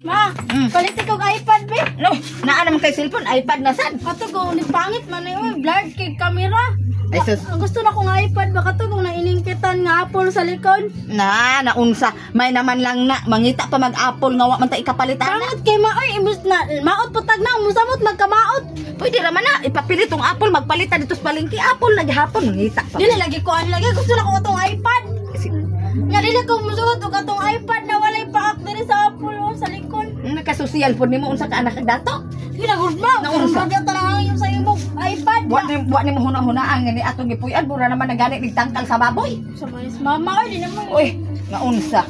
Ma, palit kong iPad, be. No, naa naman kay cellphone, iPad na sad. Kato ko, ni pangit man eh, blurred kay camera. Ay, sus. Ang gusto na kong iPad, baka to kung nainingkitan nga Apple sa likod. Naunsa. May naman lang na, mangita pa mag-Apple nga wa man ta ikapalitan na. Pangit kay ma, oy, imbus na, maot putag na, musamot magkamaot. Pwede raman na, ipapilit tong Apple, magpalitan dito sa palengke. Apple lagi hapon, mangita pa. Dili lagi ko, lagi gusto na ko itong iPad. Nga dili ko musuot og atong iPad na walay paak diri sa Apple o sa likod. Nakasosial po ni mo unsa ka anak kag dato. Ginagud ma, Naunsa? bagya tanang yung sa imong iPad. Wa ni mo huna-hunaan ngani atong gipuy-an mura naman nagani nigtangkal sa baboy. Sa manis mama, di naman. Uy, nga unsa.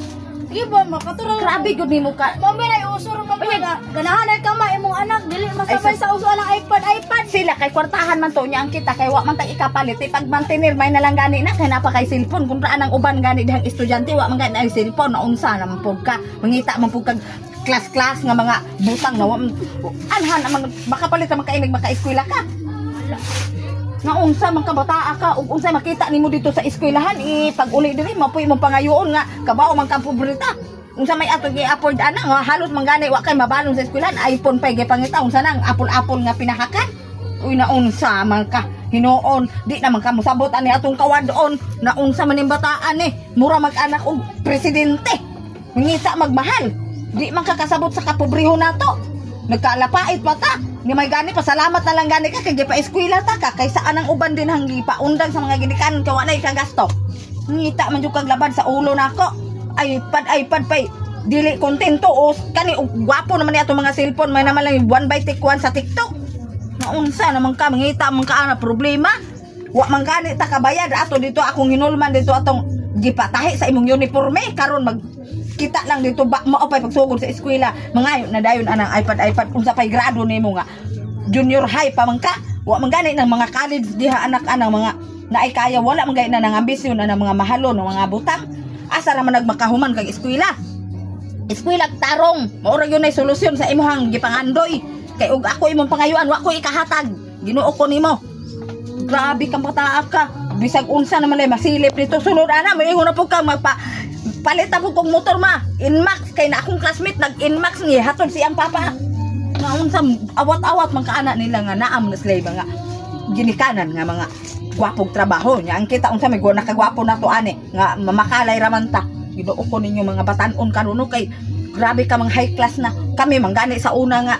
Di ba makaturang. Grabe gud nimo ka. Mami na usur mo ba? Ganahan ka ma imong anak dili masabay sa uso ng iPad. Sila kay kwartahan man to niya ang kita kay wa man ta ikapalit pag mantenir may nalang gani na kay napa kay cellphone kun raan ang uban gani dihang estudyante wa man gani ang cellphone na unsa naman pud ka mangita man pud kag class nga mga butang na wa anhan ang makapalit man kay maka-eskwela ka. Nga unsa man kabataa ka ug unsa makita nimo dito sa eskwelahan pag uli diri mapuy mo pangayoon nga kabao man ka pobreta. Unsa may ato gi-afford ana nga halos manggani wa kay mabalon sa eskwelahan iPhone pa gyud pangita unsa nang apple nga pinahakan. Uy naunsa man ka hinuon di naman ka mosabot ani atong kawadon naunsa man ning bataan mura mag-anak og presidente ngita magmahal di man ka kasabot sa kapobrehon nato nagkalapait pa ta ni may gani pasalamat na lang gani ka kay gipa-eskwela ta ka kaysa anang uban din hanggi paundang sa mga ginikanan ka wa nay kang gasto ngita man jud kag laban sa ulo nako iPad pay dili kontento o kani gwapo naman ni atong mga cellphone may naman lang 1 by take 1 sa TikTok. Naunsa naman ka mangita man ka ana problema. Wa man gani ta kabayad ato dito akong hinulman dito atong gipatahi sa imong uniforme karon mag kita lang dito ba mao pay pagsugod sa eskwela. Mangayo na dayon anang iPad unsa pay grado nimo nga junior high pa man ka. Wa man gani ng mga college diha anak anang mga naay kaya wala man gani na ng ambisyon anang mga mahalon ng mga butang. Asa ra man nagmakahuman kag eskwela. Eskwela tarong mao ra gyud nay solusyon sa imong gipangandoy. Kay ug ako imong pangayuan wa ko ikahatag Ginoo ko nimo. Grabe kang bataa ka bisag unsa naman ay masilip dito sulod ana may na pud ka palit po kong motor ma Inmax kay na akong classmate nag Inmax ni hatod siyang papa nga unsa awat-awat man ka ana nila nga naam na slave nga ginikanan nga mga gwapong trabaho nya ang kita unsa may guna ka gwapo nato ani nga mamakalay raman ta Ginoo ko ninyo mga batan-on karon kay grabe ka mga high class na kami manggani sa una nga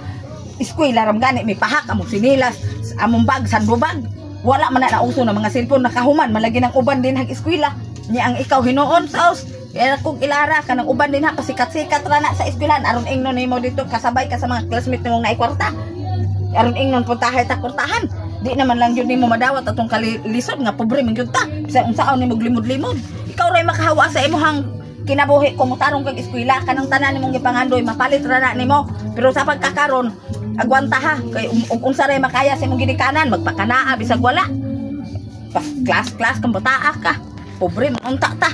eskwela ram gani may pahak among sinilas among bag sandubag wala man na nauso na mga cellphone nakahuman malagi ng uban din hag eskwela ni ang ikaw hinuon saos kaya kung ilara ka ng uban din ha pasikat-sikat ra na sa eskwelahan aron ingnon nimo dito kasabay ka sa mga classmate nimo nga ikwarta aron ingnon puntahay ta kwartahan di naman lang yun nimo madawat atong kalisod nga pobre man gyud ta bisan unsaon nimo limod-limod ikaw ray makahawa sa imong kinabuhi kung mutarong kag eskwela kanang tanan nimong gipangandoy mapalit ra na nimo pero sa pagkakaron agwanta ha kay unsa ray makaya sa imong ginikanan magpakanaa bisag wala class kang bataa ka pobre man unta ta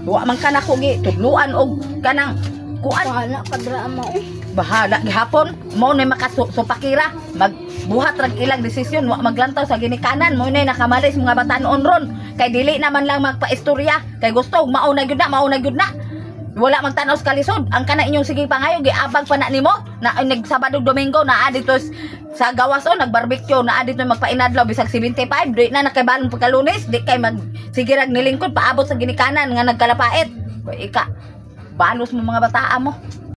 wa man kana ko gi tudluan og kanang kuan Wala ka drama bahala gihapon mo na makasupakira magbuhat rag ilang desisyon wa maglantaw sa ginikanan mo na nakamalis mga batan-on ron kay dili naman lang magpaistorya kay gusto mao na gyud na wala magtanaw sa kalisod ang kana inyong sige pangayo giabag pa na nimo na nag Sabado Domingo na dito sa gawas o nagbarbecue na dito magpainadlaw bisag 75 di na nakabalon pagka Lunes di kay mag sige rag nilingkod paabot sa ginikanan nga nagkalapait ika balos mo mga bataa mo